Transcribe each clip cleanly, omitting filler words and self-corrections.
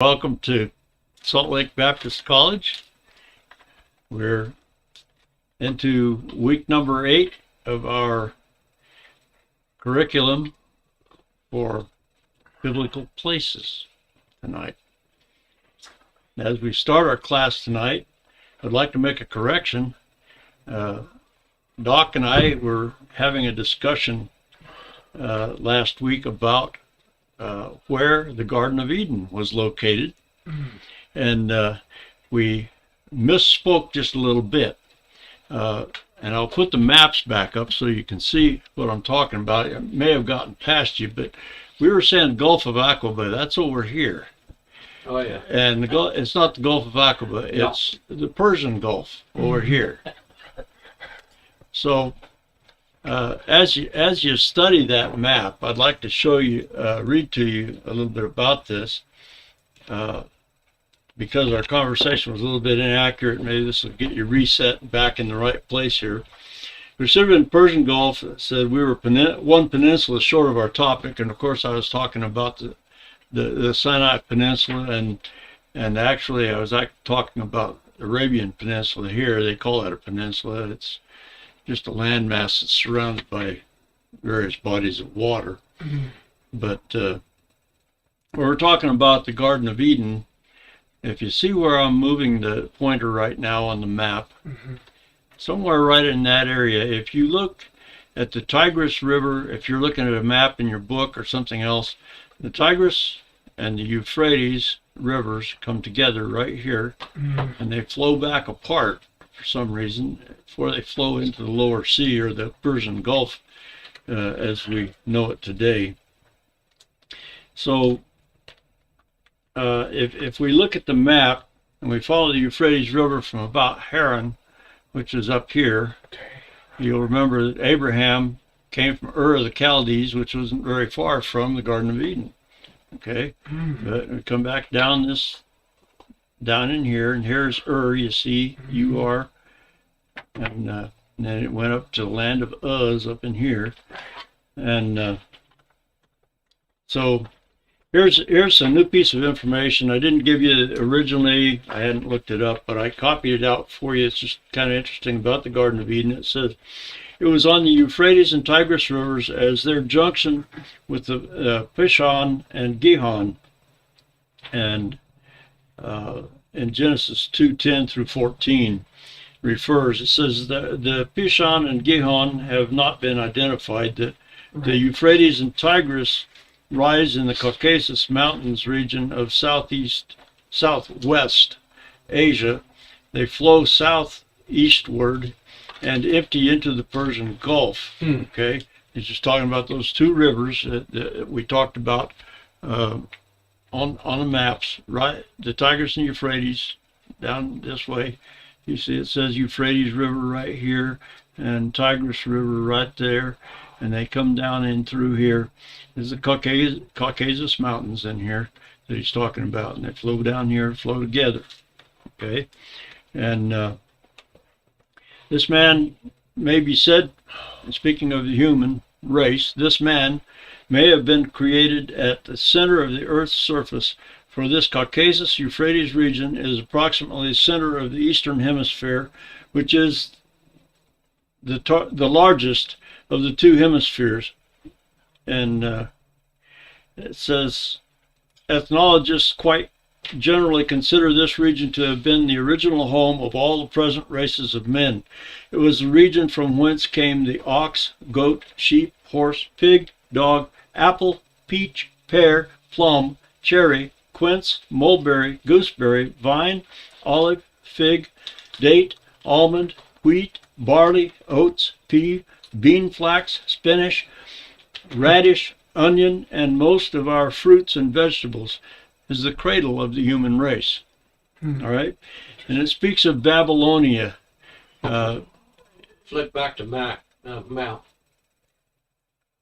Welcome to Salt Lake Baptist College. We're into week number 8 of our curriculum for biblical places tonight. As we start our class tonight, I'd like to make a correction. Doc and I were having a discussion last week about where the Garden of Eden was located, and we misspoke just a little bit. And I'll put the maps back up so you can see what I'm talking about. It may have gotten past you, but we were saying Gulf of Aqaba. That's over here. Oh yeah. And it's not the Gulf of Aqaba. It's the Persian Gulf over here. So as you study that map, I'd like to show you, read to you a little bit about this, because our conversation was a little bit inaccurate. Maybe this will get you reset back in the right place here. We should have been Persian Gulf. It said we were one peninsula short of our topic, and of course I was talking about the Sinai Peninsula, and actually I was talking about the Arabian Peninsula here. They call that a peninsula. It's just a landmass that's surrounded by various bodies of water. But when we're talking about the Garden of Eden, if you see where I'm moving the pointer right now on the map, somewhere right in that area, if you look at the Tigris River, if you're looking at a map in your book or something else, the Tigris and the Euphrates rivers come together right here, and they flow back apart for some reason before they flow into the lower sea, or the Persian Gulf as we know it today. So if we look at the map and we follow the Euphrates River from about Hermon, which is up here, you'll remember that Abraham came from Ur of the Chaldees, which wasn't very far from the Garden of Eden. Okay, but we come back down in here, and here's Ur, you see, U-R, and then it went up to the land of Uz up in here, and so here's a new piece of information. I didn't give you originally, I hadn't looked it up, but I copied it out for you. It's just kind of interesting about the Garden of Eden. It says, it was on the Euphrates and Tigris rivers as their junction with the Pishon and Gihon, and in Genesis 2:10 through 14 refers, it says the Pishon and Gihon have not been identified. The Euphrates and Tigris rise in the Caucasus Mountains region of southwest Asia. They flow southeastward and empty into the Persian Gulf. Okay, he's just talking about those two rivers that we talked about on the maps, right? The Tigris and Euphrates down this way. You see it says Euphrates River right here and Tigris River right there, and they come down in through here. There's the Caucasus Mountains in here that he's talking about, and they flow down here, flow together. Okay, and this man may be said, speaking of the human race, this man may have been created at the center of the Earth's surface, for this Caucasus-Euphrates region is approximately the center of the Eastern Hemisphere, which is the largest of the two hemispheres. And it says, ethnologists quite generally consider this region to have been the original home of all the present races of men. It was the region from whence came the ox, goat, sheep, horse, pig, dog, apple, peach, pear, plum, cherry, quince, mulberry, gooseberry, vine, olive, fig, date, almond, wheat, barley, oats, pea, bean, flax, spinach, radish, onion, and most of our fruits and vegetables, is the cradle of the human race. All right, and it speaks of Babylonia. Flip back to Mount.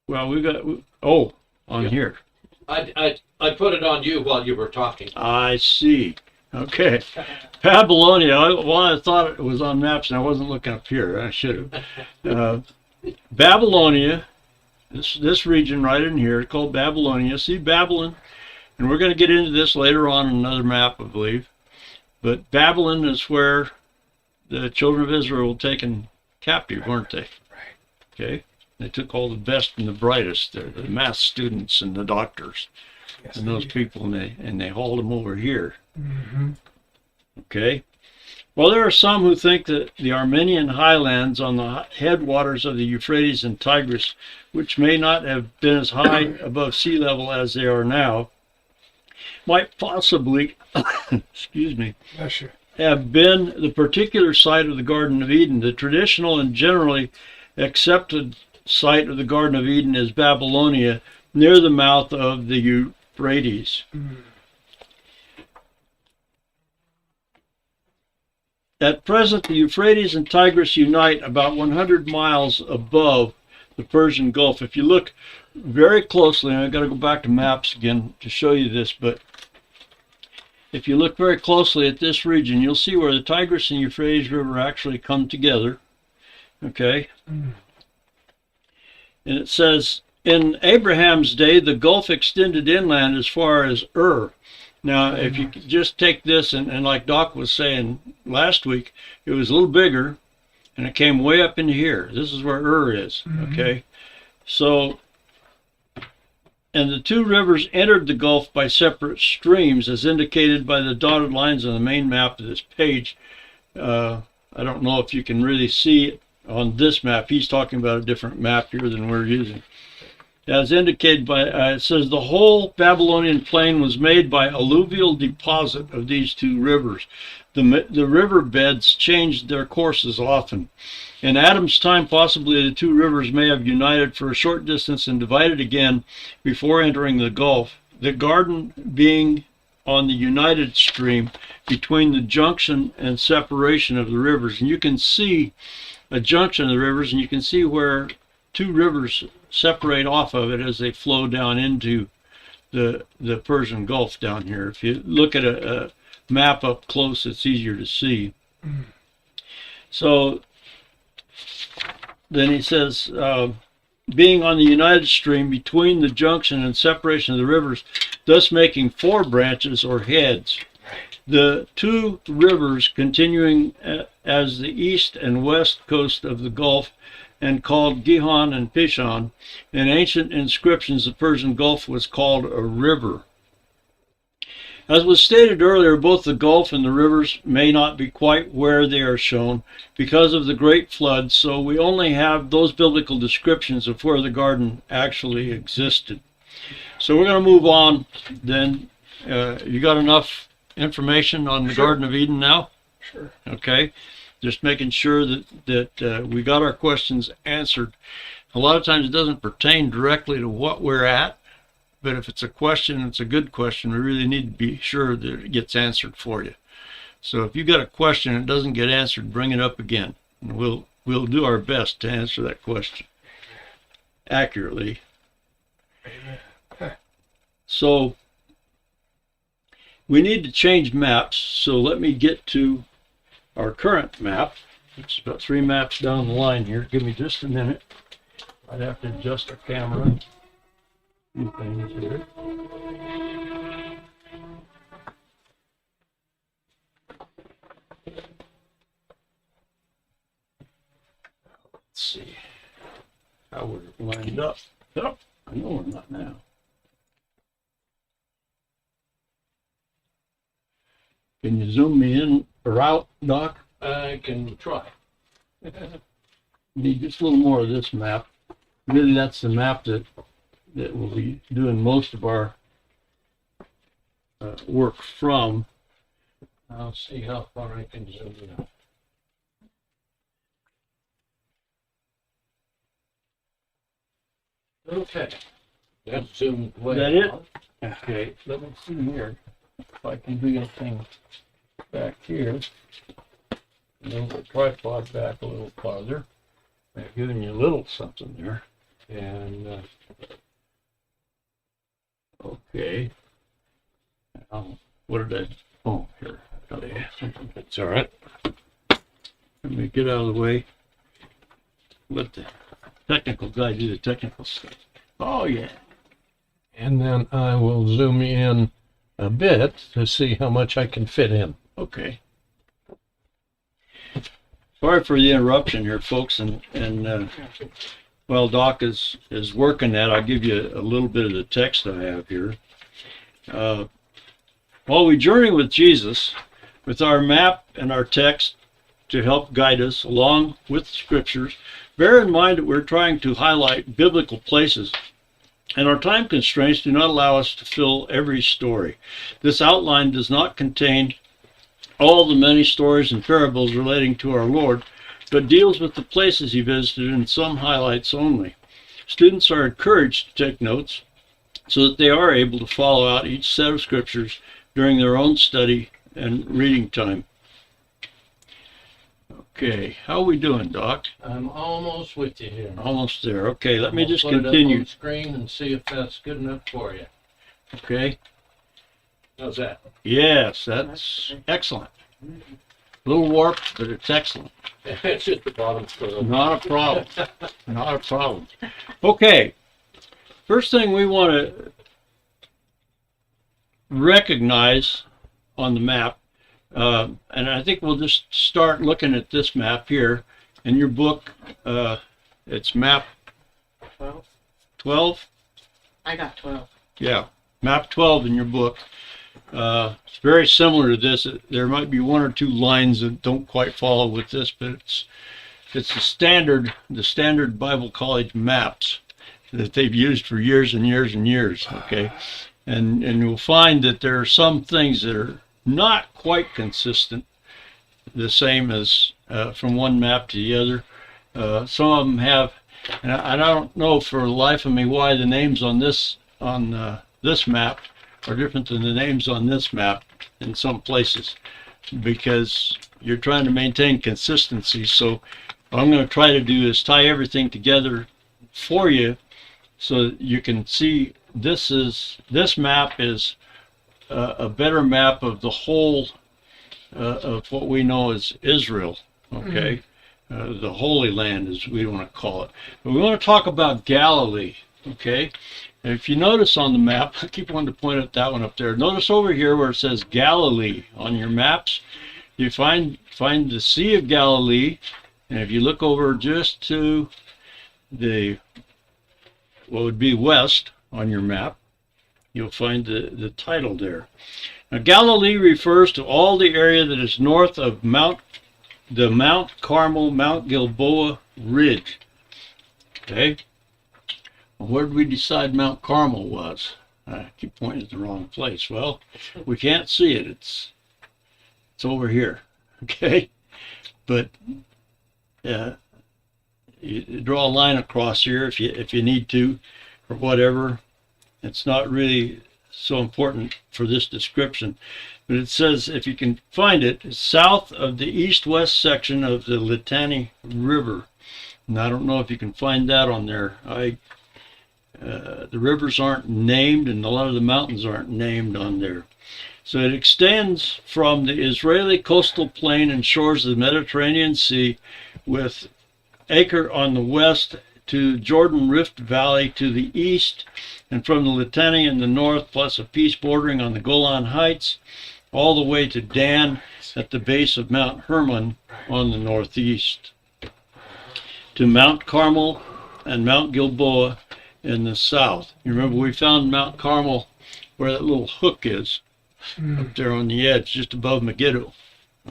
Well, we got on here. I put it on you while you were talking. I see. Okay, Babylonia. I thought it was on maps, and I wasn't looking up here. I should have. Babylonia. This region right in here, called Babylonia. See, Babylon And we're going to get into this later on in another map, I believe. But Babylon is where the children of Israel were taken captive, weren't they? Right. Okay. They took all the best and the brightest, the math students and the doctors, Yes, and those people, and they hauled them over here. Mm-hmm. Okay. Well, there are some who think that the Armenian highlands on the headwaters of the Euphrates and Tigris, which may not have been as high above sea level as they are now, might possibly, excuse me, Bless you. have been the particular site of the Garden of Eden. The traditional and generally accepted site of the Garden of Eden is Babylonia, near the mouth of the Euphrates. Mm. At present, the Euphrates and Tigris unite about 100 miles above the Persian Gulf. If you look very closely, and I've got to go back to maps again to show you this, but if you look very closely at this region, you'll see where the Tigris and Euphrates River actually come together. Okay? Mm. And it says, in Abraham's day, the Gulf extended inland as far as Ur. Now, if you just take this, and like Doc was saying last week, it was a little bigger, and it came way up into here. This is where Ur is, okay? So, and the two rivers entered the Gulf by separate streams, as indicated by the dotted lines on the main map of this page. I don't know if you can really see it on this map. He's talking about a different map here than we're using. As indicated by, it says the whole Babylonian plain was made by alluvial deposit of these two rivers. The river beds changed their courses often. In Adam's time, possibly the two rivers may have united for a short distance and divided again before entering the Gulf, the garden being on the united stream between the junction and separation of the rivers. And you can see a junction of the rivers, and you can see where two rivers separate off of it as they flow down into the Persian Gulf down here. If you look at a map up close, it's easier to see. So then he says, being on the united stream between the junction and separation of the rivers, thus making four branches or heads. The two rivers continuing as the east and west coast of the Gulf, and called Gihon and Pishon. In ancient inscriptions, the Persian Gulf was called a river. As was stated earlier, both the Gulf and the rivers may not be quite where they are shown because of the great flood, so we only have those biblical descriptions of where the garden actually existed. So we're going to move on then. You got enough information on the Sure. Garden of Eden now? Sure. Okay. Just making sure that we got our questions answered. A lot of times it doesn't pertain directly to what we're at, but if it's a question, it's a good question, we really need to be sure that it gets answered for you. So if you got a question and it doesn't get answered, bring it up again, and we'll do our best to answer that question accurately. Amen. So we need to change maps, so let me get to our current map. It's about 3 maps down the line here. Give me just a minute. I'd have to adjust our camera. A few things here. Let's see how we're lined up. Oh, I know we're not now. Can you zoom me in or out, Doc? I can try. Need just a little more of this map. Really, that's the map that we'll be doing most of our work from. I'll see how far I can zoom it out. Okay. That's zoomed way Is that it? out. Okay, let me see here if I can do anything back here. Move the tripod back a little farther. I've given you a little something there. And Okay. What did I? Oh, here. Okay. it's all right. Let me get out of the way. Let the technical guy do the technical stuff. Oh, yeah. And then I will zoom in a bit to see how much I can fit in. Okay. Sorry for the interruption here, folks, and while Doc is working that, I'll give you a little bit of the text I have here. While we journey with Jesus, with our map and our text to help guide us along with scriptures, bear in mind that we're trying to highlight biblical places, and our time constraints do not allow us to fill every story. This outline does not contain all the many stories and parables relating to our Lord, but deals with the places he visited and some highlights only. Students are encouraged to take notes so that they are able to follow out each set of scriptures during their own study and reading time. Okay, how are we doing, Doc? I'm almost with you here. Almost there. Okay, let me I'll just put it up continue. on the screen and see if that's good enough for you. Okay. How's that? Yes, that's excellent. A little warped, but it's excellent. It's just the bottom scroll. Not a problem. Not a problem. Okay. First thing we want to recognize on the map, and I think we'll just start looking at this map here. In your book, it's map 12. 12? I got 12. Yeah, map 12 in your book. It's very similar to this. There might be one or two lines that don't quite follow with this, but it's the standard Bible college maps that they've used for years and years and years. Okay, and you'll find that there are some things that are not quite consistent, the same as from one map to the other. Some of them have, and I don't know for the life of me why the names on this map are different than the names on this map in some places, because you're trying to maintain consistency. So what I'm going to try to do is tie everything together for you so that you can see this map is a better map of the whole of what we know as Israel, okay? The Holy Land, as we want to call it. But we want to talk about Galilee, okay? And if you notice on the map, I keep wanting to point at that one up there. Notice over here where it says Galilee on your maps, you find the Sea of Galilee, and if you look over just to the what would be west on your map, you'll find the title there. Now, Galilee refers to all the area that is north of the Mount Carmel, Mount Gilboa Ridge. Okay? Well, where did we decide Mount Carmel was? I keep pointing at the wrong place. Well, we can't see it. It's over here. Okay? But you draw a line across here if you need to, or whatever. It's not really so important for this description, but it says, if you can find it, it's south of the east-west section of the Litani River. And I don't know if you can find that on there. The rivers aren't named, and a lot of the mountains aren't named on there. So it extends from the Israeli coastal plain and shores of the Mediterranean Sea, with Acre on the west to Jordan Rift Valley to the east, and from the Litani in the north, plus a piece bordering on the Golan Heights, all the way to Dan at the base of Mount Hermon on the northeast, to Mount Carmel and Mount Gilboa in the south. You remember we found Mount Carmel where that little hook is, up there on the edge, just above Megiddo.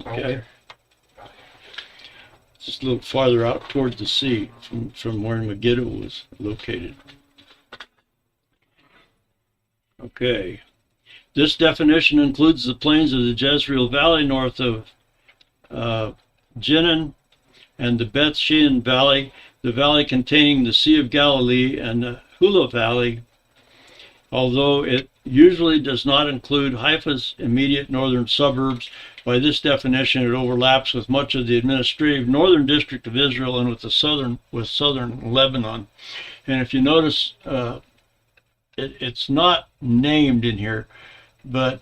Okay? Just a little farther out toward the sea from where Megiddo was located. Okay. This definition includes the plains of the Jezreel Valley north of Jenin and the Beth Shean Valley, the valley containing the Sea of Galilee and the Hula Valley, although it usually does not include Haifa's immediate northern suburbs. By this definition, it overlaps with much of the administrative northern district of Israel and with southern Lebanon. And if you notice, it's not named in here, but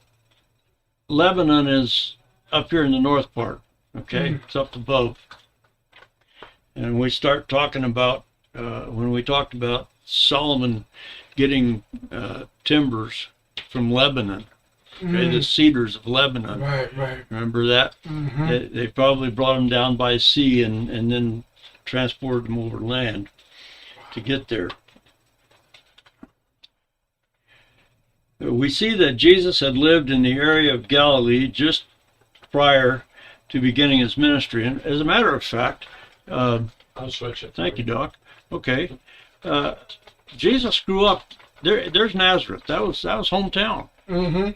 Lebanon is up here in the north part. Okay, it's up above. And we start talking about when we talked about Solomon getting timbers from Lebanon, okay, the cedars of Lebanon. Right, right. Remember that? Mm-hmm. They probably brought them down by sea and then transported them over land to get there. We see that Jesus had lived in the area of Galilee just prior to beginning his ministry. And as a matter of fact, I'll switch it. thank you, Doc. Okay. Jesus grew up there. There's Nazareth. That was hometown. Mm-hmm.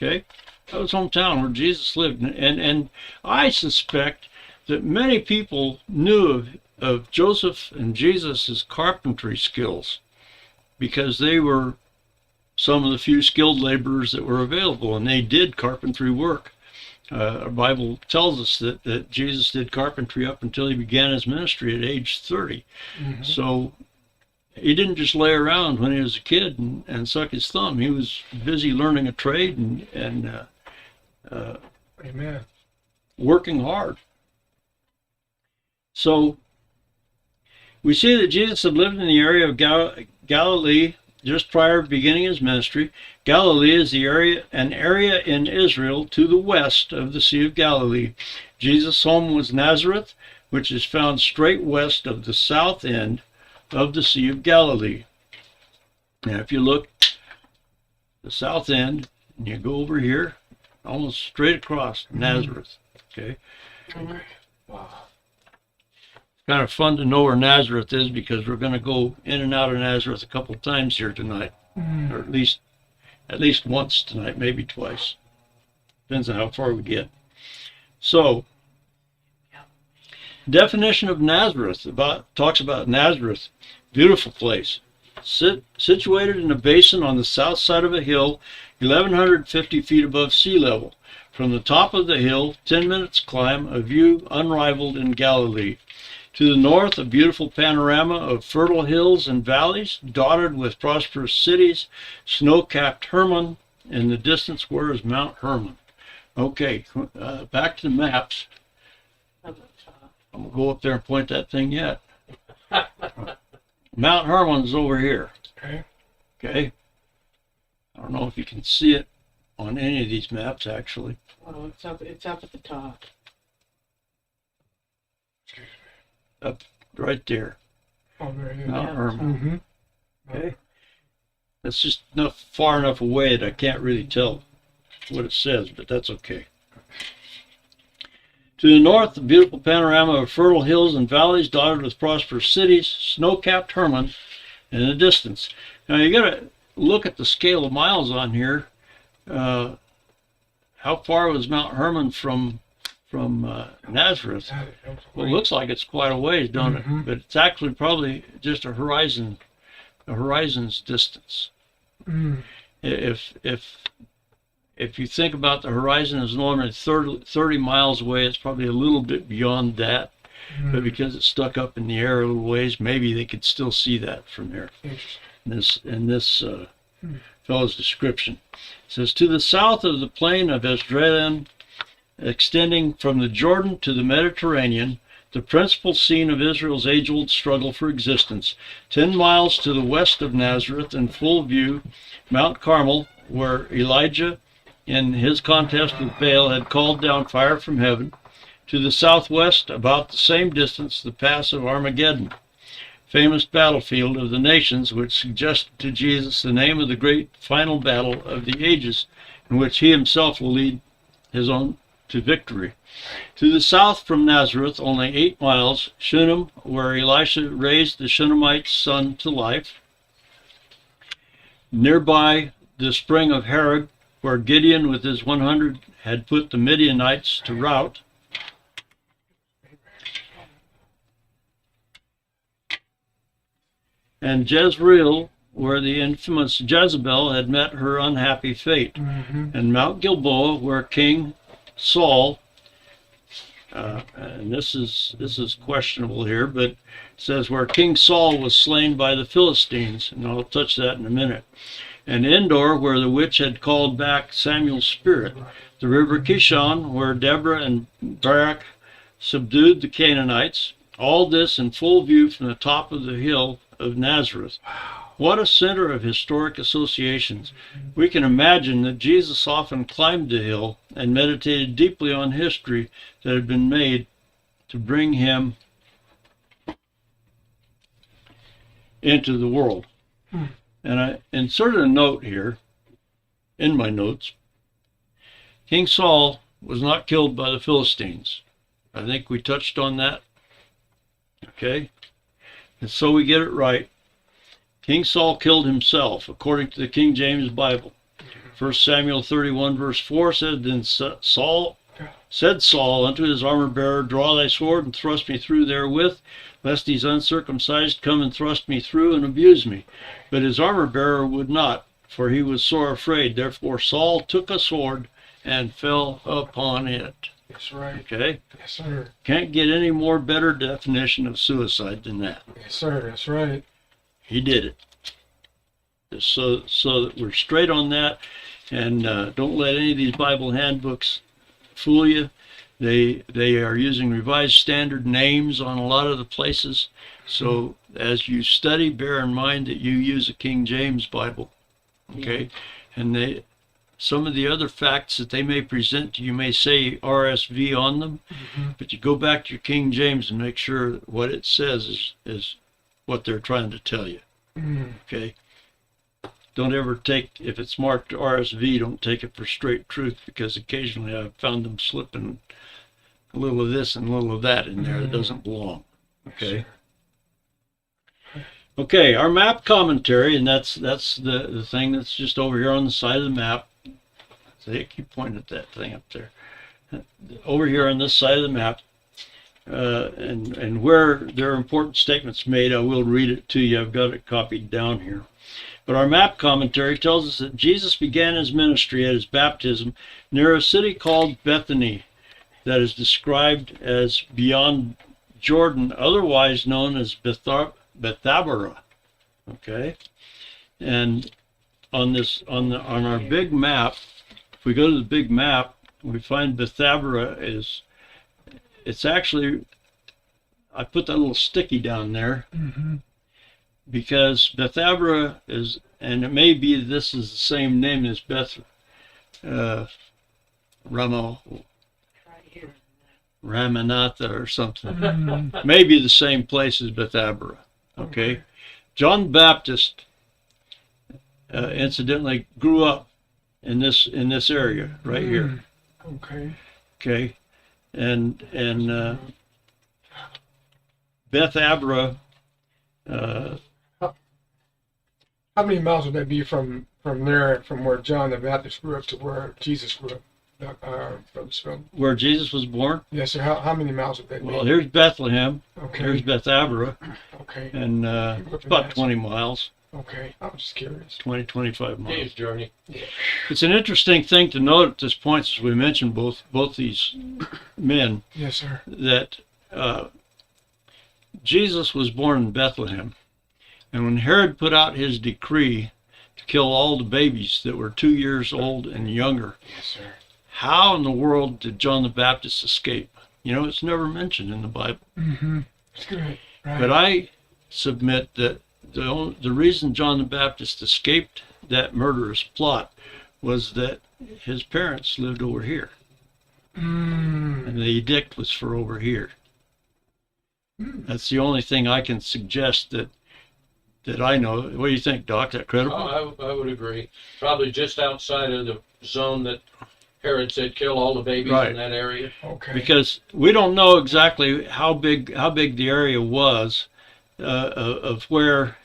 Okay, that was hometown where Jesus lived, and I suspect that many people knew of Joseph and Jesus's carpentry skills because they were some of the few skilled laborers that were available, and they did carpentry work. Our Bible tells us that Jesus did carpentry up until he began his ministry at age 30. Mm-hmm. So he didn't just lay around when he was a kid and suck his thumb. He was busy learning a trade and Amen. working hard. So we see that Jesus had lived in the area of Galilee just prior to beginning his ministry. Galilee is an area in Israel to the west of the Sea of Galilee. Jesus' home was Nazareth, which is found straight west of the south end of the Sea of Galilee. Now, if you look the south end and you go over here, almost straight across Nazareth. Okay, Wow. kind of fun to know where Nazareth is because we're going to go in and out of Nazareth a couple of times here tonight, Mm. or at least once tonight, maybe twice. Depends on how far we get. So, definition of Nazareth talks about Nazareth, beautiful place, situated in a basin on the south side of a hill, 1,150 feet above sea level. From the top of the hill, 10 minutes climb, a view unrivaled in Galilee. To the north, a beautiful panorama of fertile hills and valleys, dotted with prosperous cities, snow-capped Hermon. In the distance, where is Mount Hermon? Okay, back to the maps. I'm going to go up there and point that thing yet. Mount Hermon's over here. Okay. Okay? I don't know if you can see it on any of these maps, actually. Oh, it's up at the top. Up right there. Oh, there it is. Mount Hermon. Mm-hmm. Okay? That's just far enough away that I can't really tell what it says, but that's okay. To the north, the beautiful panorama of fertile hills and valleys dotted with prosperous cities, snow-capped Hermon in the distance. Now you got to look at the scale of miles on here. How far was Mount Hermon from Nazareth? Well, it looks like it's quite a ways, don't it? But it's actually probably just a horizon's distance. Mm. If you think about the horizon as normally 30 miles away, it's probably a little bit beyond that. Mm. But because it's stuck up in the air a little ways, maybe they could still see that from there. In this fellow's description. It says, to the south of the plain of Esdraelon, extending from the Jordan to the Mediterranean, the principal scene of Israel's age-old struggle for existence. 10 miles to the west of Nazareth, in full view, Mount Carmel, where Elijah, in his contest with Baal, had called down fire from heaven. To the southwest, about the same distance, the pass of Armageddon, famous battlefield of the nations, which suggested to Jesus the name of the great final battle of the ages, in which he himself will lead his own to victory. To the south from Nazareth, only 8 miles, Shunem, where Elisha raised the Shunammite's son to life. Nearby, the spring of Harod, where Gideon with his 100 had put the Midianites to rout. And Jezreel, where the infamous Jezebel had met her unhappy fate. Mm-hmm. And Mount Gilboa, where King Saul, and this is questionable here, but it says where King Saul was slain by the Philistines, and I'll touch that in a minute. And Endor, where the witch had called back Samuel's spirit. The river Kishon, where Deborah and Barak subdued the Canaanites. All this in full view from the top of the hill of Nazareth. What a center of historic associations. We can imagine that Jesus often climbed the hill and meditated deeply on history that had been made to bring him into the world. And I inserted a note here in my notes. King Saul was not killed by the Philistines. I think we touched on that. Okay? And so we get it right. King Saul killed himself, according to the King James Bible. 1 Samuel 31 verse 4 said, Then said Saul unto his armor-bearer, Draw thy sword and thrust me through therewith, lest these uncircumcised come and thrust me through and abuse me. But his armor-bearer would not, for he was sore afraid. Therefore Saul took a sword and fell upon it. That's right. Okay? Yes, sir. Can't get any more better definition of suicide than that. Yes, sir. That's right. He did it. Just so that we're straight on that, and don't let any of these Bible handbooks fool you. They are using Revised Standard names on a lot of the places. So as you study, bear in mind that you use a King James Bible. Okay? And some of the other facts that they may present to you may say RSV on them, but you go back to your King James and make sure that what it says is what they're trying to tell you. Okay? Don't ever take, if it's marked RSV, don't take it for straight truth, because occasionally I've found them slipping a little of this and a little of that in there that doesn't belong. Okay? Okay, our map commentary, and that's the thing that's just over here on the side of the map. So I keep pointing at that thing up there. Over here on this side of the map, and where there are important statements made, I will read it to you. I've got it copied down here. But our map commentary tells us that Jesus began his ministry at his baptism near a city called Bethany, that is described as beyond Jordan, otherwise known as Bethabara. Okay, and on our big map, if we go to the big map, we find Bethabara it's actually, I put that little sticky down there because Bethabara is, and it may be this is the same name as Ramanatha or something. Maybe the same place as Bethabara. Okay. John the Baptist incidentally grew up in this area right here. Okay. Okay. And Bethabara, How many miles would that be from there, from where John the Baptist grew up to where Jesus grew up? From where Jesus was born? Yes, sir. How many miles would that be? Well, here's Bethlehem. Okay. Here's Bethabara. Okay. And it's about 20 miles. Okay. I was just curious. 25 miles. Day's journey. It's an interesting thing to note at this point, as we mentioned both these men, Yes, sir. that Jesus was born in Bethlehem. And when Herod put out his decree to kill all the babies that were 2 years old and younger, Yes, sir. how in the world did John the Baptist escape? You know, it's never mentioned in the Bible. It's good. Right. But I submit that the reason John the Baptist escaped that murderous plot was that his parents lived over here. And the edict was for over here. That's the only thing I can suggest that I know. What do you think, Doc? That credible? I would agree. Probably just outside of the zone that Herod said kill all the babies Right. in that area. Okay. Because we don't know exactly how big the area was of where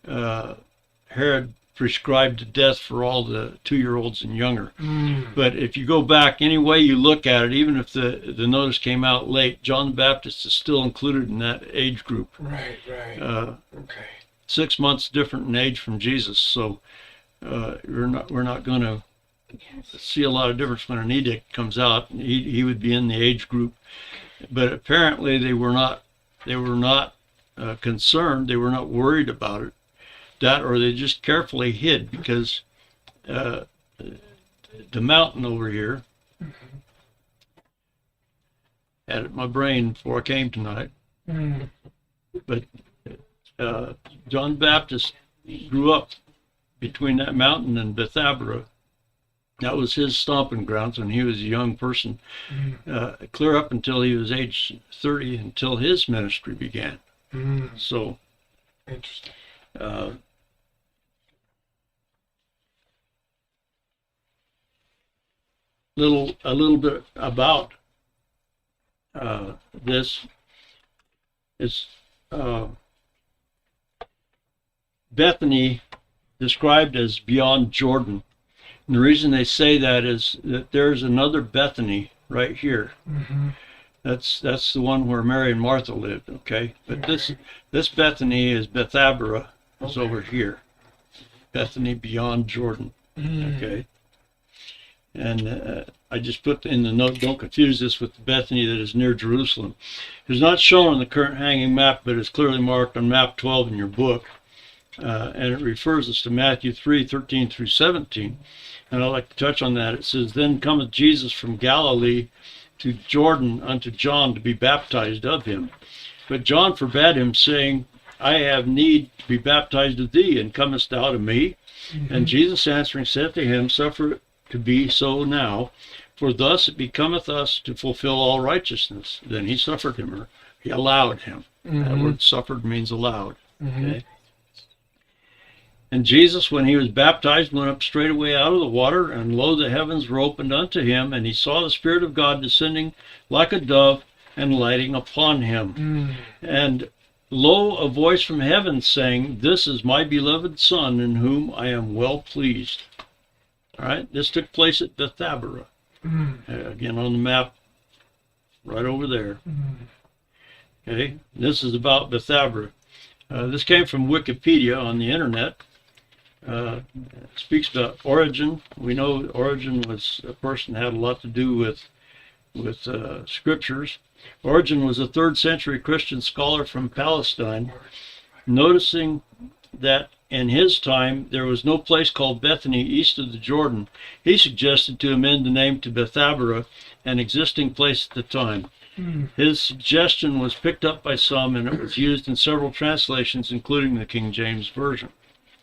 Herod prescribed death for all the 2-year-olds and younger. But if you go back, any way you look at it, even if the notice came out late, John the Baptist is still included in that age group. Right. Right. Okay. 6 months different in age from Jesus, so we're not going to see a lot of difference when an edict comes out. He would be in the age group, but apparently they were not concerned. They were not worried about it. That, or they just carefully hid, because the mountain over here had it in my brain before I came tonight. But John the Baptist grew up between that mountain and Bethabara. That was his stomping grounds when he was a young person, clear up until he was age 30, until his ministry began. So, Interesting. a little bit about this. It's Bethany described as beyond Jordan. And the reason they say that is that there's another Bethany right here. That's the one where Mary and Martha lived, okay? But this Bethany is Bethabara, is over here. Bethany beyond Jordan, okay? And I just put in the note, don't confuse this with the Bethany that is near Jerusalem. It is not shown on the current hanging map, but is clearly marked on map 12 in your book. And it refers us to Matthew 3:13 through 17. And I'd like to touch on that. It says, "Then cometh Jesus from Galilee to Jordan unto John to be baptized of him. But John forbade him, saying, I have need to be baptized of thee, and comest thou to me? And Jesus answering said to him, Suffer it to be so now, for thus it becometh us to fulfill all righteousness. Then he suffered him, or he allowed him." That word suffered means allowed. Okay. And Jesus, when he was baptized, went up straightway out of the water, and lo, the heavens were opened unto him, and he saw the Spirit of God descending like a dove and lighting upon him. And lo, a voice from heaven saying, This is my beloved Son, in whom I am well pleased. All right, this took place at Bethabara. Again, on the map, right over there. Okay, this is about Bethabara. This came from Wikipedia on the internet. It speaks about Origen. We know Origen was a person that had a lot to do with scriptures. Origen was a 3rd century Christian scholar from Palestine. Noticing that in his time there was no place called Bethany east of the Jordan, he suggested to amend the name to Bethabara, an existing place at the time. His suggestion was picked up by some, and it was used in several translations, including the King James Version.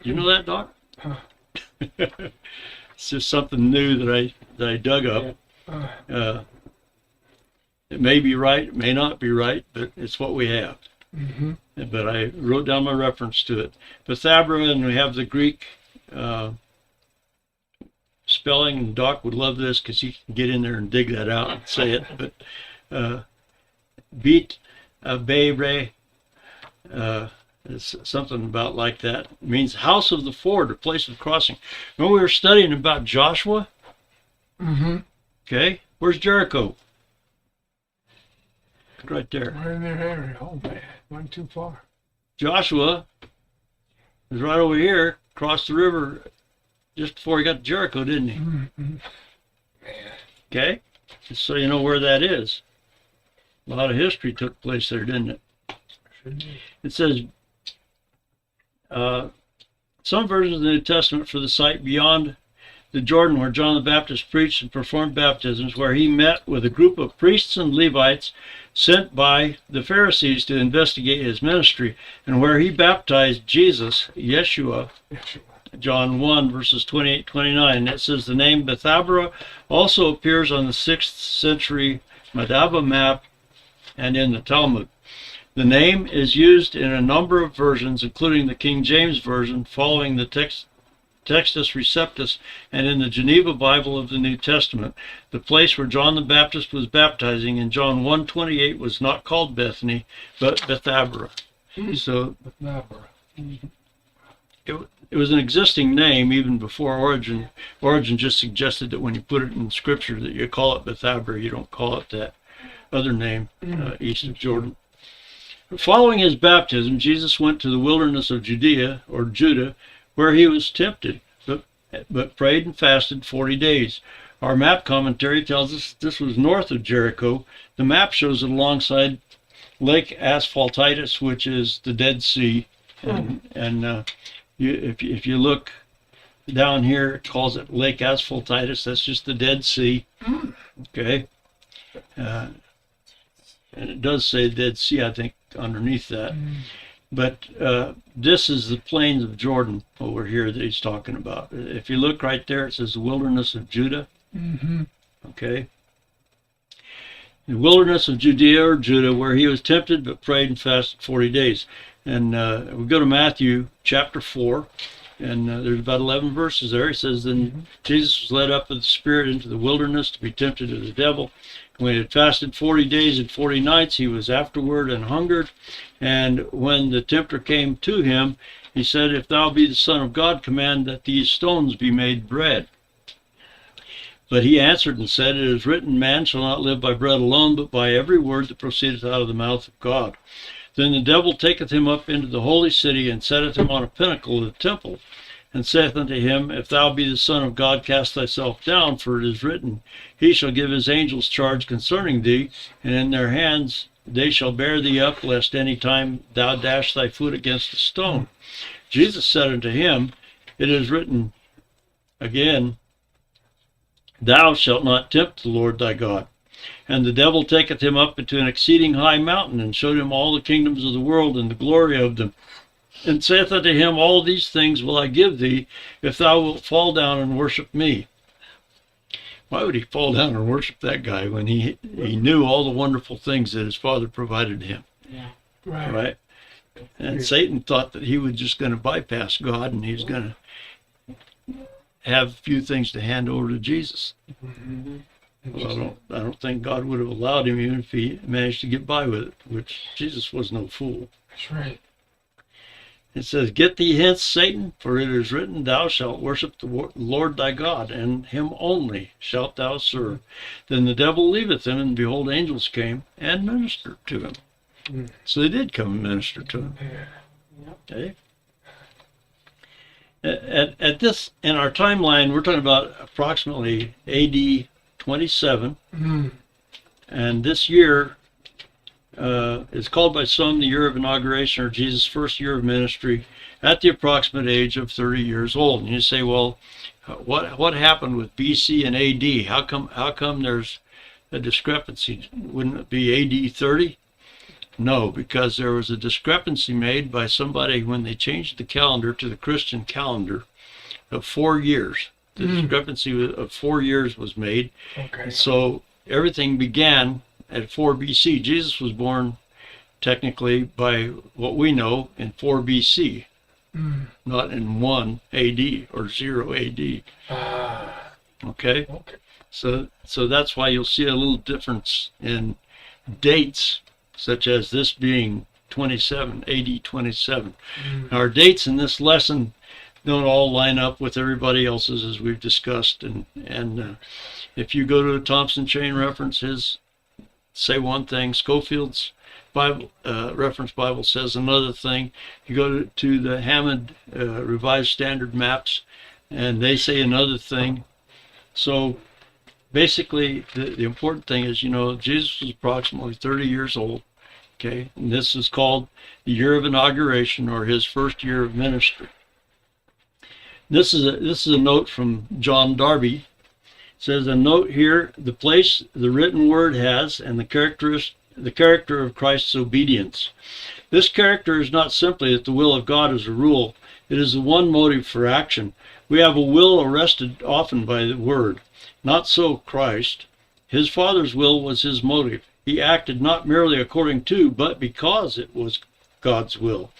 Do you know that, Doc? It's just something new that I dug up. It may be right, it may not be right, but it's what we have. But I wrote down my reference to it. Bethabara, and we have the Greek spelling, and Doc would love this because he can get in there and dig that out and say it. But beat Bere, it's something about like that. It means house of the ford, or place of crossing. Remember we were studying about Joshua? Okay, where's Jericho? Right there. Right in their area. Oh man, not too far. Joshua was right over here, crossed the river just before he got to Jericho, didn't he? Man. Okay, just so you know where that is. A lot of history took place there, didn't it? It says, some versions of the New Testament for the site beyond the Jordan where John the Baptist preached and performed baptisms, where he met with a group of priests and Levites sent by the Pharisees to investigate his ministry, and where he baptized Jesus, Yeshua, John 1, verses 28-29. It says the name Bethabara also appears on the 6th century Madaba map and in the Talmud. The name is used in a number of versions, including the King James Version, following the Textus Receptus, and in the Geneva Bible of the New Testament. The place where John the Baptist was baptizing in John 1:28 was not called Bethany, but Bethabara. So it was an existing name even before Origen. Origen just suggested that when you put it in Scripture that you call it Bethabara, you don't call it that other name east of Jordan. Following his baptism, Jesus went to the wilderness of Judea, or Judah, where he was tempted, but prayed and fasted 40 days. Our map commentary tells us this was north of Jericho. The map shows it alongside Lake Asphaltitis, which is the Dead Sea. And if you look down here, it calls it Lake Asphaltitis. That's just the Dead Sea. Okay. And it does say Dead Sea, I think, underneath that. But this is the plains of Jordan over here that he's talking about. If you look right there, it says the wilderness of Judah. Mm-hmm. Okay. The wilderness of Judea or Judah, where he was tempted but prayed and fasted 40 days. And we go to Matthew chapter 4, and there's about 11 verses there. He says, Then Jesus was led up of the Spirit into the wilderness to be tempted of the devil. When he had fasted 40 days and 40 nights, he was afterward and hungered. And when the tempter came to him, he said, If thou be the Son of God, command that these stones be made bread. But he answered and said, It is written, Man shall not live by bread alone, but by every word that proceedeth out of the mouth of God. Then the devil taketh him up into the holy city, and setteth him on a pinnacle of the temple, and saith unto him, If thou be the Son of God, cast thyself down, for it is written, He shall give his angels charge concerning thee, and in their hands they shall bear thee up, lest any time thou dash thy foot against a stone. Jesus said unto him, It is written again, Thou shalt not tempt the Lord thy God. And the devil taketh him up into an exceeding high mountain, and showed him all the kingdoms of the world and the glory of them, and saith unto him, All these things will I give thee, if thou wilt fall down and worship me. Why would he fall down and worship that guy when he knew all the wonderful things that his father provided him? Yeah. Right? And Satan thought that he was just going to bypass God, and he was going to have a few things to hand over to Jesus. Mm-hmm. Well, I don't think God would have allowed him, even if he managed to get by with it, which Jesus was no fool. That's right. It says, Get thee hence, Satan, for it is written, Thou shalt worship the Lord thy God, and him only shalt thou serve. Then the devil leaveth him, and behold, angels came and ministered to him. Mm. So they did come and minister to him. Yeah. Okay? At this, in our timeline, we're talking about approximately AD 27, Mm. and this year is called by some the Year of Inauguration, or Jesus' first year of ministry, at the approximate age of 30 years old. And you say, well, what happened with BC and AD? How come there's a discrepancy? Wouldn't it be AD 30? No, because there was a discrepancy made by somebody when they changed the calendar to the Christian calendar of 4 years. The discrepancy of 4 years was made. Okay. So everything began at 4 BC. Jesus was born technically by what we know in 4 BC, not in 1 AD or 0 AD. Okay? Okay. So that's why you'll see a little difference in dates, such as this being 27, AD 27. Our dates in this lesson don't all line up with everybody else's, as we've discussed. And if you go to a Thompson Chain references, say one thing. Scofield's Bible reference Bible says another thing. You go to the Hammond Revised Standard Maps, and they say another thing. So basically, the important thing is, Jesus was approximately 30 years old. Okay, and this is called the Year of Inauguration, or his first year of ministry. This is a note from John Darby. It says, a note here, the place the written word has, and the character of Christ's obedience. This character is not simply that the will of God is a rule. It is the one motive for action. We have a will arrested often by the word. Not so Christ. His Father's will was his motive. He acted not merely according to, but because it was God's will.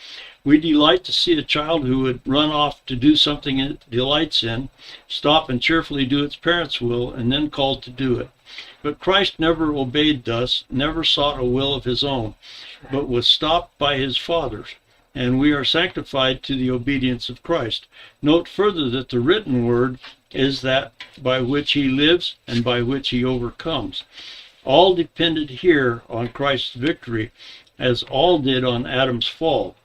We delight to see a child who would run off to do something it delights in, stop and cheerfully do its parents' will, and then called to do it. But Christ never obeyed thus, never sought a will of his own, but was stopped by his Father's, and we are sanctified to the obedience of Christ. Note further that the written word is that by which he lives and by which he overcomes. All depended here on Christ's victory, as all did on Adam's fall.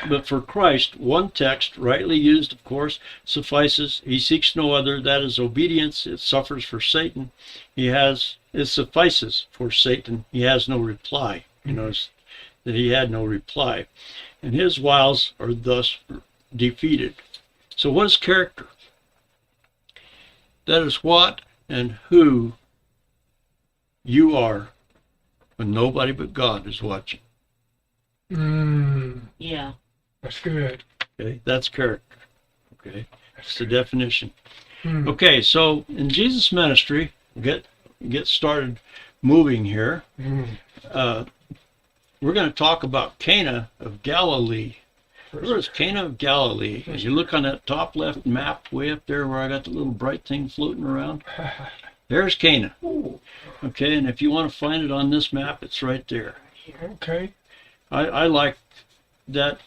But for Christ, one text, rightly used, of course, suffices. He seeks no other. That is obedience. It suffers for Satan. It suffices for Satan. He has no reply. You notice that he had no reply. And his wiles are thus defeated. So what is character? That is what and who you are when nobody but God is watching. Yeah. That's good. Okay, that's character. Okay, That's it's the good. definition. Mm. Okay, so in Jesus' ministry, get started moving here. Mm. We're going to talk about Cana of Galilee. Where is Cana of Galilee? As you look on that top left map way up there where I got the little bright thing floating around, there's Cana. Ooh, Okay, and if you want to find it on this map, it's right there. okay. I like that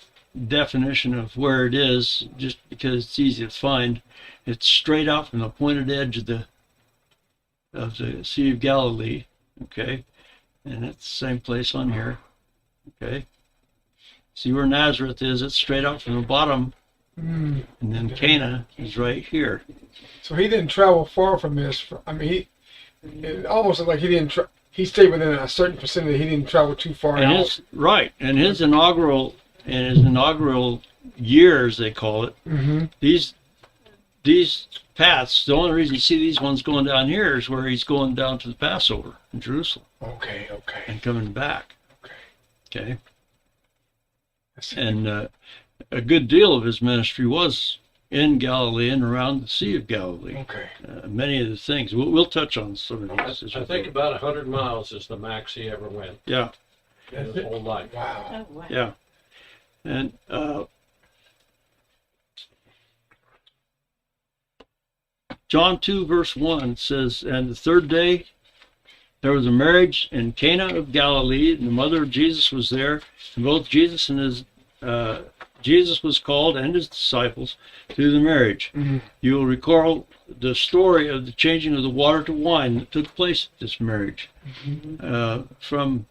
definition of where it is just because it's easy to find. It's straight out from the pointed edge of the Sea of Galilee. Okay, and it's the same place on here. Okay. See where Nazareth is? It's straight out from the bottom, Mm. and then Cana is right here. So he didn't travel far from this. I mean, it almost looked like he didn't. He stayed within a certain vicinity. He didn't travel too far And out. his inaugural years, they call it. Mm-hmm. These paths. The only reason you see these ones going down here is where he's going down to the Passover in Jerusalem Okay. Okay. and coming back. Okay. Okay, That's and a good deal of his ministry was in Galilee and around the Sea of Galilee. okay. Many of the things we'll touch on some of these. as I we think go. about 100 miles is the max he ever went Yeah, in his whole life. Wow. Oh, wow. yeah, and John 2 verse 1 says, "And the third day there was a marriage in Cana of Galilee, and the mother of Jesus was there, and both Jesus and his Jesus was called and his disciples to the marriage." Mm. You will recall the story of the changing of the water to wine that took place at this marriage. From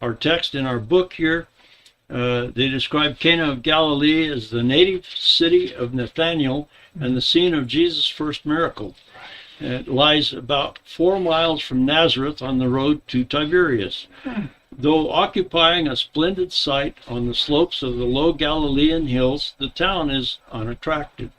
our text in our book here, they describe Cana of Galilee as the native city of Nathanael and the scene of Jesus' first miracle. It lies about 4 miles from Nazareth on the road to Tiberias. Though occupying a splendid site on the slopes of the low Galilean hills, the town is unattractive.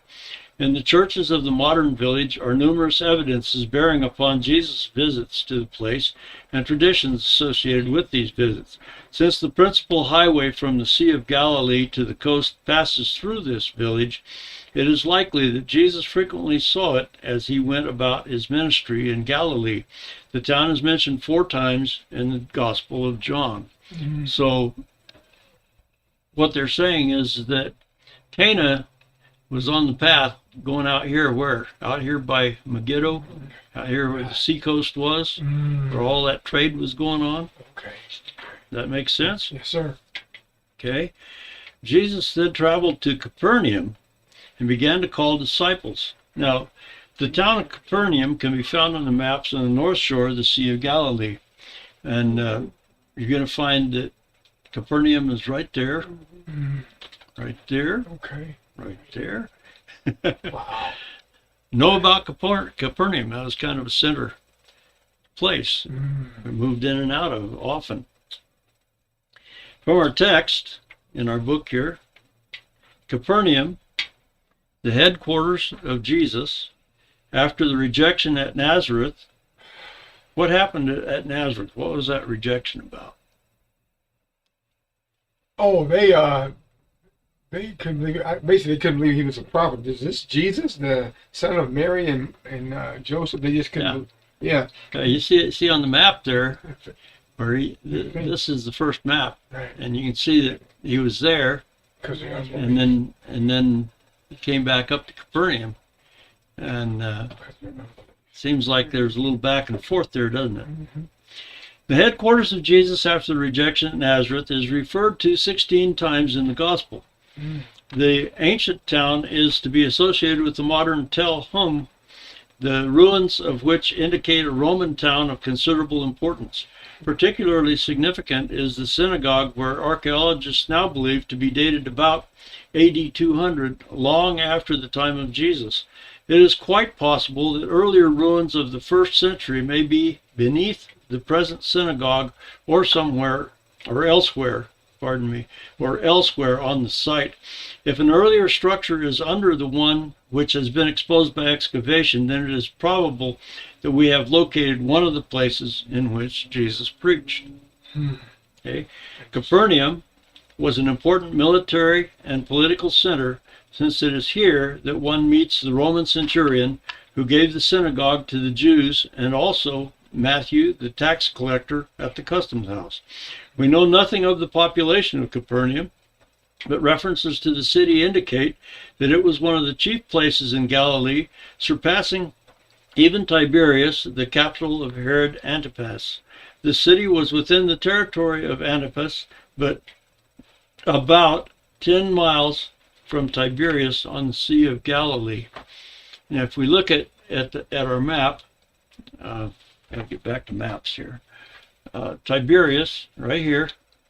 In the churches of the modern village are numerous evidences bearing upon Jesus' visits to the place and traditions associated with these visits. Since the principal highway from the Sea of Galilee to the coast passes through this village, it is likely that Jesus frequently saw it as he went about his ministry in Galilee. The town is mentioned 4 times in the Gospel of John. Mm. So what they're saying is that Cana was on the path going out here where? Out here by Megiddo, out here where the seacoast was, where all that trade was going on. Okay. That makes sense? Yes, sir. Okay. Jesus then traveled to Capernaum and began to call disciples. Now, the town of Capernaum can be found on the maps on the north shore of the Sea of Galilee. And you're going to find that Capernaum is right there, Mm. right there, Okay. right there. Wow. Know about Capernaum. That was kind of a center place Mm. we moved in and out of often. From our text in our book here, Capernaum, the headquarters of Jesus, after the rejection at Nazareth. What happened at Nazareth? What was that rejection about? Oh, they couldn't believe. Basically, they couldn't believe he was a prophet. Is this Jesus, the son of Mary and Joseph? They just couldn't. Yeah. Okay, you see on the map there, where this is the first map, Right. and you can see that he was there, Because and then he came back up to Capernaum, and seems like there's a little back and forth there, doesn't it? Mm-hmm. The headquarters of Jesus after the rejection at Nazareth is referred to 16 times in the Gospel. Mm. The ancient town is to be associated with the modern Tel Hum, the ruins of which indicate a Roman town of considerable importance. Particularly significant is the synagogue, where archaeologists now believe to be dated about AD 200, long after the time of Jesus. It is quite possible that earlier ruins of the 1st century may be beneath the present synagogue or somewhere or elsewhere, or elsewhere on the site. If an earlier structure is under the one which has been exposed by excavation, then it is probable that we have located one of the places in which Jesus preached. Hmm. Okay. Capernaum was an important military and political center, since it is here that one meets the Roman centurion who gave the synagogue to the Jews, and also Matthew, the tax collector at the customs house. We know nothing of the population of Capernaum, but references to the city indicate that it was one of the chief places in Galilee, surpassing even Tiberias, the capital of Herod Antipas. The city was within the territory of Antipas, but about 10 miles from Tiberias on the Sea of Galilee. And if we look at our map, I'll get back to maps here. Tiberias, right here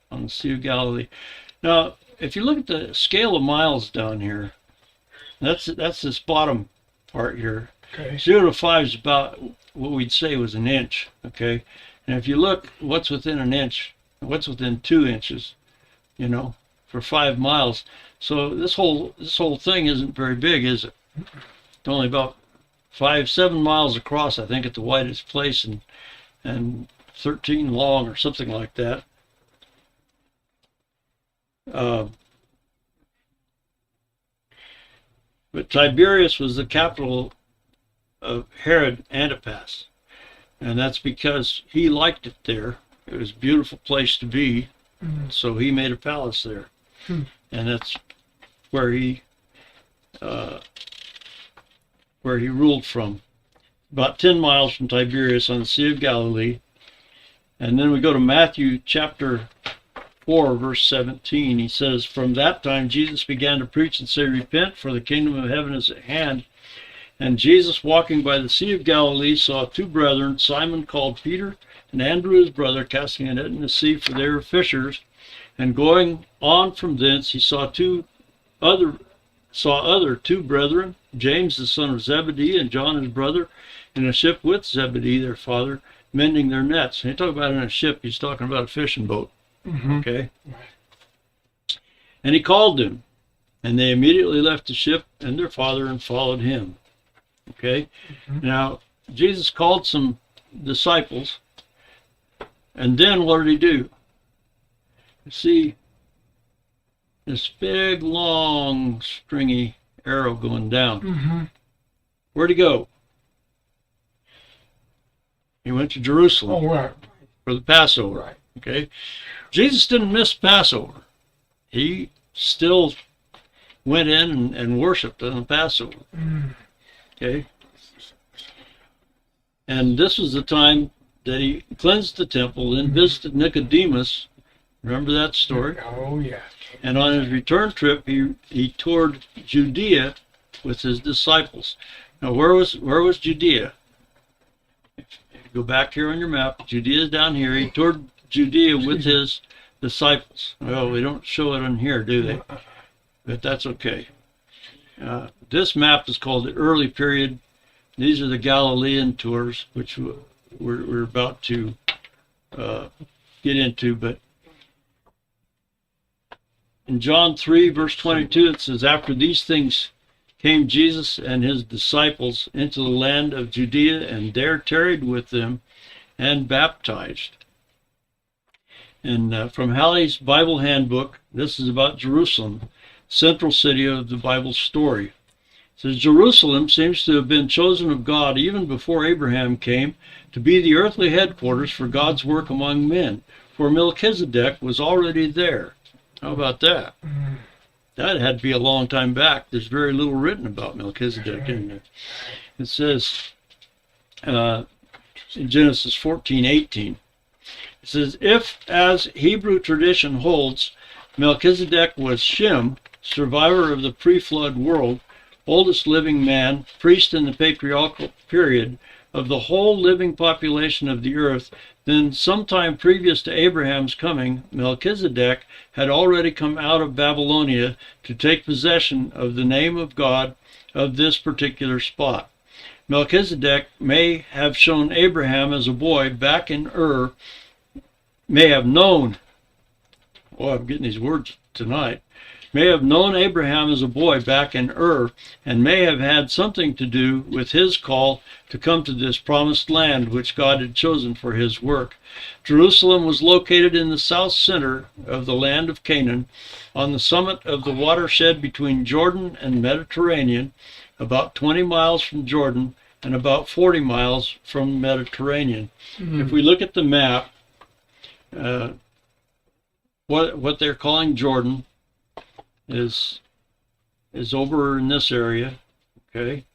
on the Sea of Galilee. Now, if you look at the scale of miles down here, that's this bottom part here. Okay. 0 to 5 is about what we'd say was an inch, okay? And if you look what's within an inch, what's within 2 inches, you know, for 5 miles. So this whole thing isn't very big, is it? It's only about 7 miles across, I think, at the widest place, and 13 long or something like that. But Tiberias was the capital of Herod Antipas, and that's because he liked it there. It was a beautiful place to be, so he made a palace there, and that's where he ruled from. About 10 miles from Tiberias on the Sea of Galilee. And then we go to Matthew chapter 4, verse 17. He says, "From that time Jesus began to preach and say, 'Repent, for the kingdom of heaven is at hand.' And Jesus, walking by the Sea of Galilee, saw 2 brethren, Simon called Peter, and Andrew his brother, casting a net in the sea, for they were fishers. And going on from thence, he saw other 2 brethren, James the son of Zebedee, and John his brother, in a ship with Zebedee their father, mending their nets." And he talk about in a ship, he's talking about a fishing boat. Okay? "And he called them, and they immediately left the ship and their father and followed him." Okay? Now, Jesus called some disciples, and then what did he do? You see this big, long, stringy arrow going down. Where'd he go? He went to Jerusalem for the Passover. Right. Okay? Jesus didn't miss Passover. He still went in and worshiped on the Passover. Okay? And this was the time that he cleansed the temple and visited Nicodemus. Remember that story? Oh, yeah. And on his return trip, he toured Judea with his disciples. Now, where was Judea? If you go back here on your map, Judea is down here. He toured Judea with his disciples. Well, we don't show it on here, do they? But that's okay. This map is called the early period. These are the Galilean tours, which we're about to get into. But in John 3, verse 22, it says, "After these things came Jesus and his disciples into the land of Judea, and there tarried with them and baptized." And from Halley's Bible Handbook, this is about Jerusalem, central city of the Bible story. It says, "Jerusalem seems to have been chosen of God even before Abraham came to be the earthly headquarters for God's work among men, for Melchizedek was already there." How about that? That had to be a long time back. There's very little written about Melchizedek in there. It says in Genesis 14:18, it says, "If, as Hebrew tradition holds, Melchizedek was Shem, survivor of the pre-flood world, oldest living man, priest in the patriarchal period of the whole living population of the earth, then sometime previous to Abraham's coming, Melchizedek had already come out of Babylonia to take possession of the name of God of this particular spot. Melchizedek may have shown Abraham as a boy back in Ur, may have known, oh, I'm getting these words tonight, may have known Abraham as a boy back in Ur, and may have had something to do with his call to come to this promised land which God had chosen for his work. Jerusalem was located in the south center of the land of Canaan, on the summit of the watershed between Jordan and Mediterranean, about 20 miles from Jordan and about 40 miles from the Mediterranean. If we look at the map, what they're calling Jordan is over in this area, okay?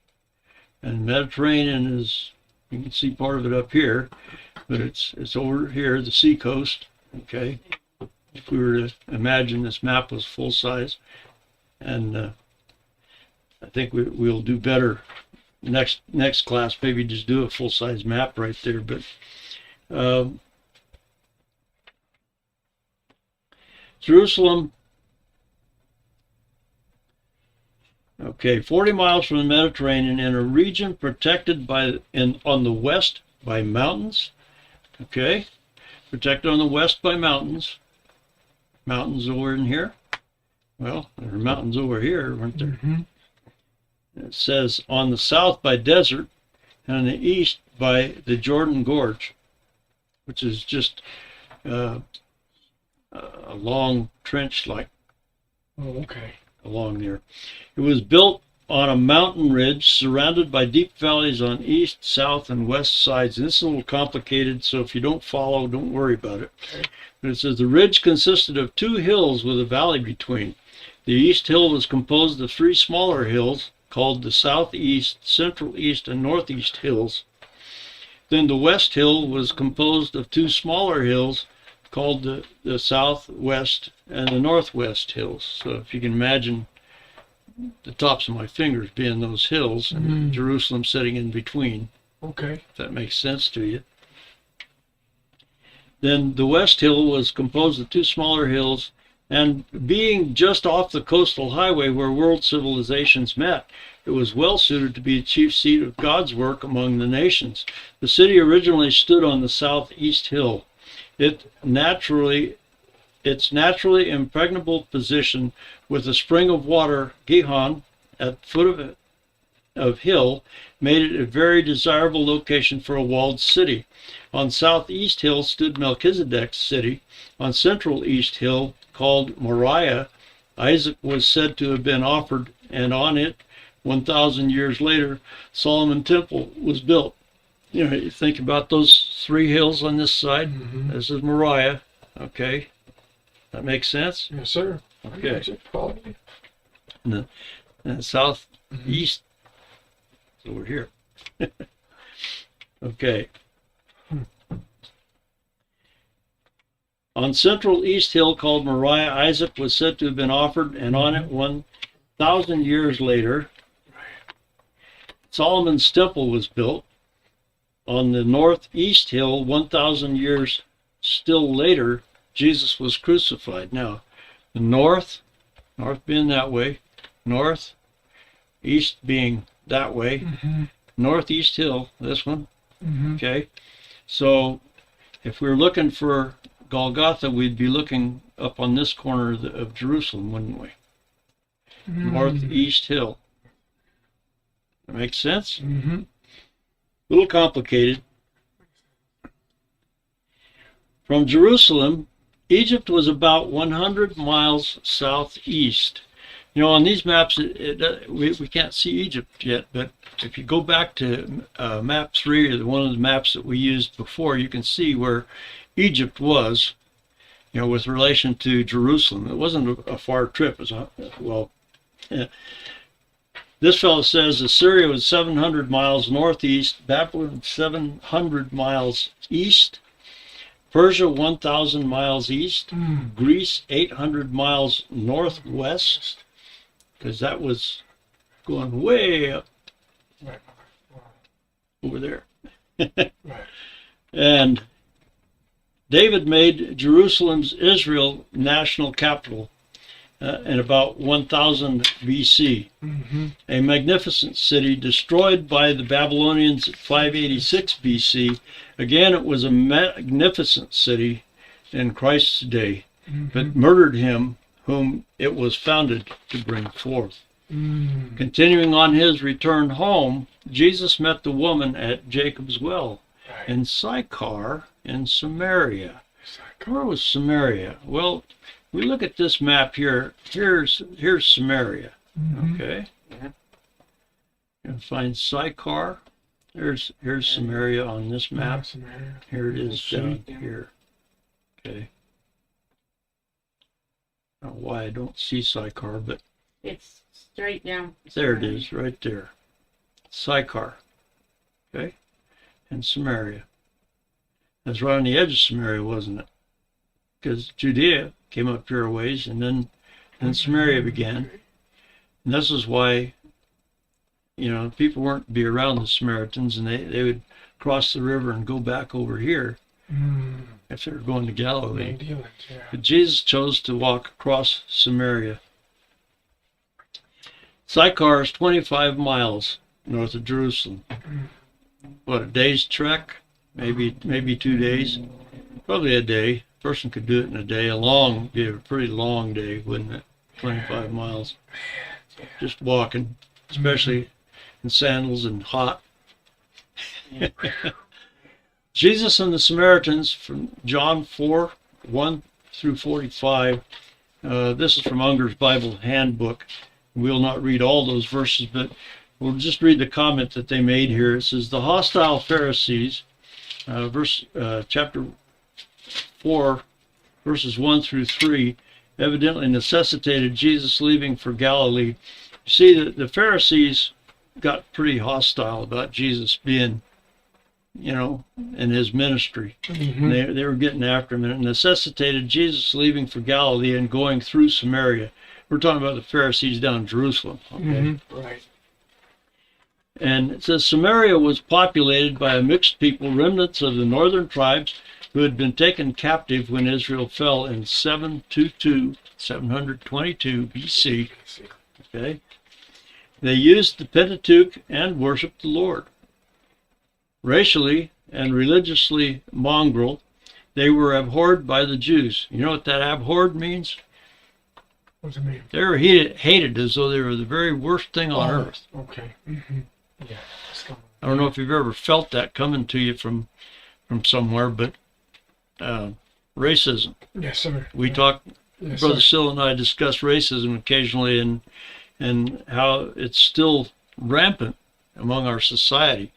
And Mediterranean is, you can see part of it up here, but it's over here, the sea coast, okay? If we were to imagine this map was full size, and I think we'll do better next class, maybe just do a full size map right there, but Jerusalem, okay, 40 miles from the Mediterranean, in a region protected on the west by mountains, okay, protected on the west by mountains. Mountains over in here. Well, there are mountains over here, weren't there? It says on the south by desert, and on the east by the Jordan Gorge, which is just a long trench like along there. It was built on a mountain ridge surrounded by deep valleys on east, south, and west sides. And this is a little complicated, so if you don't follow, don't worry about it. But it says the ridge consisted of 2 hills with a valley between. The east hill was composed of 3 smaller hills called the southeast, central east, and northeast hills. Then the west hill was composed of 2 smaller hills called the southwest and the northwest hills. So if you can imagine the tops of my fingers being those hills, and Jerusalem sitting in between. Okay. If that makes sense to you. Then the west hill was composed of 2 smaller hills, and being just off the coastal highway where world civilizations met, it was well suited to be a chief seat of God's work among the nations. The city originally stood on the southeast hill. Its naturally impregnable position with a spring of water, Gihon, at the foot of hill, made it a very desirable location for a walled city. On southeast hill stood Melchizedek's city. On central east hill, called Moriah, Isaac was said to have been offered, and on it, 1,000 years later, Solomon Temple was built. You know, you think about those 3 hills on this side. This is Moriah, okay? That makes sense? Yes, sir. Okay. And the southeast is over here. Okay. On central east hill called Moriah, Isaac was said to have been offered, and on it 1,000 years later, Solomon's temple was built. On the northeast hill, 1,000 years still later, Jesus was crucified. Now, the north being that way, north, east being that way, northeast hill, this one, okay? So, if we were looking for Golgotha, we'd be looking up on this corner of Jerusalem, wouldn't we? Northeast hill. That makes sense? A little complicated. From Jerusalem, Egypt was about 100 miles southeast. You know, on these maps, we can't see Egypt yet, but if you go back to map 3, or one of the maps that we used before, you can see where Egypt was, you know, with relation to Jerusalem. It wasn't a far trip. It was, this fellow says Assyria was 700 miles northeast, Babylon 700 miles east, Persia 1,000 miles east, Greece 800 miles northwest, because that was going way up over there. And David made Jerusalem's Israel national capital in about 1000 BC. A magnificent city destroyed by the Babylonians at 586 BC. Again, it was a magnificent city in Christ's day, but murdered him whom it was founded to bring forth. Mm. Continuing on his return home, Jesus met the woman at Jacob's well Right. in Sychar in Samaria. Where was Samaria? Well, we look at this map here. Here's Samaria. Mhm. Okay. You find Sychar. Here's Samaria on this map. Samaria. Here it is Let's see. down here. Okay. I don't know why I don't see Sychar, but It's straight down. there it is, right there. Sychar. Okay. And Samaria. That's right on the edge of Samaria, wasn't it? Because Judea came up here a ways, and then Samaria began. And this is why, people weren't be around the Samaritans, and they would cross the river and go back over here Mm. if they were going to Galilee. Main dealings, yeah. But Jesus chose to walk across Samaria. Sychar is 25 miles north of Jerusalem. What, a day's trek? Maybe 2 days? Probably a day. A person could do it in a day. Be a pretty long day, wouldn't it? 25 miles. Just walking, especially in sandals and hot. Jesus and the Samaritans from John 4, 1 through 45. This is from Unger's Bible Handbook. We'll not read all those verses, but we'll just read the comment that they made here. It says, the hostile Pharisees, chapter 4, verses 1 through 3, evidently necessitated Jesus leaving for Galilee. You see, the Pharisees got pretty hostile about Jesus being, in his ministry. Mhm. They were getting after him, and it necessitated Jesus leaving for Galilee and going through Samaria. We're talking about the Pharisees down in Jerusalem. Okay. Mhm. Right. And it says Samaria was populated by a mixed people, remnants of the northern tribes who had been taken captive when Israel fell in 722 BC. Okay. They used the Pentateuch and worshiped the Lord. Racially and religiously mongrel, they were abhorred by the Jews. You know what that abhorred means? What's it mean? They were hated as though they were the very worst thing on earth. Okay. Mm-hmm. Yeah. It's coming. I don't know if you've ever felt that coming to you from somewhere, but racism. Yes, sir. We talk, Yes, Brother sir. Sill and I discuss racism occasionally, and how it's still rampant among our society.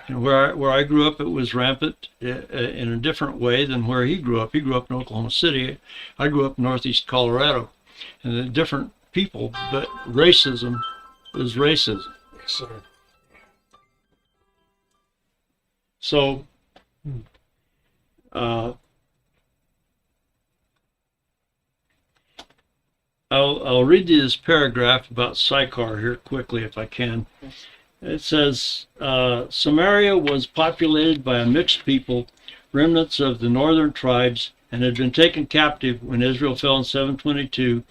And where I grew up, it was rampant in a different way than where he grew up. He grew up in Oklahoma City. I grew up in northeast Colorado. And they're different people, but racism is racism. Yes, sir. So, I'll read you this paragraph about Sychar here quickly if I can. It says, Samaria was populated by a mixed people, remnants of the northern tribes, and had been taken captive when Israel fell in 722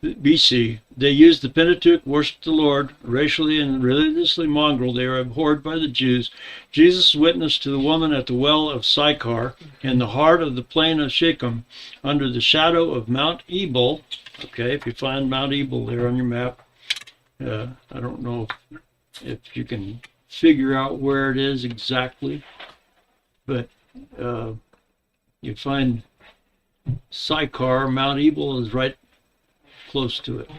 BC. They used the Pentateuch, worshipped the Lord. Racially and religiously mongrel, they were abhorred by the Jews. Jesus witnessed to the woman at the well of Sychar in the heart of the plain of Shechem, under the shadow of Mount Ebal. Okay, if you find Mount Ebal there on your map, I don't know if you can figure out where it is exactly, but you find Sychar. Mount Ebal is right close to it.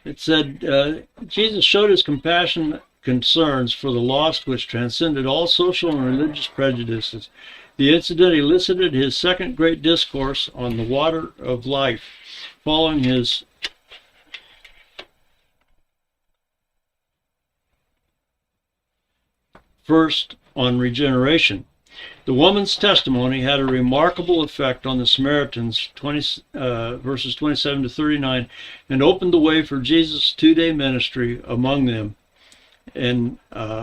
It said, Jesus showed his compassionate concerns for the lost, which transcended all social and religious prejudices. The incident elicited his second great discourse on the water of life, following his first on regeneration. The woman's testimony had a remarkable effect on the Samaritans, verses 27 to 39, and opened the way for Jesus' 2-day ministry among them in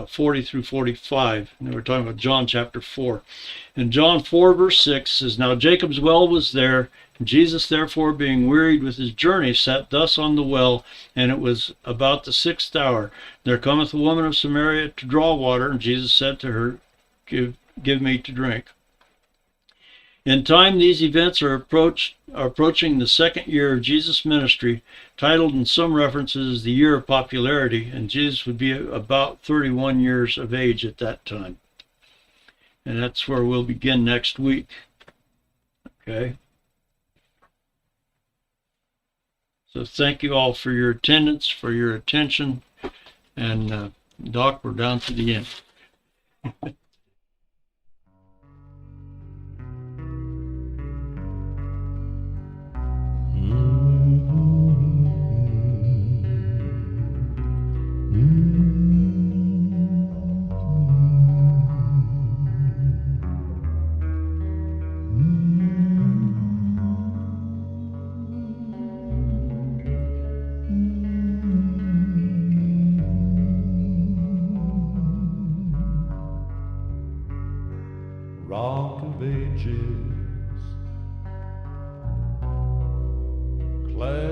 40 through 45. And we're talking about John chapter 4. And John 4 verse 6 says, Now Jacob's well was there, and Jesus therefore being wearied with his journey sat thus on the well, and it was about the 6th hour. There cometh a woman of Samaria to draw water, and Jesus said to her, Give me to drink. In time, these events are approaching the second year of Jesus' ministry, titled in some references the Year of Popularity, and Jesus would be about 31 years of age at that time. And that's where we'll begin next week. Okay? So thank you all for your attendance, for your attention, and Doc, we're down to the end. Rock of Ages, clad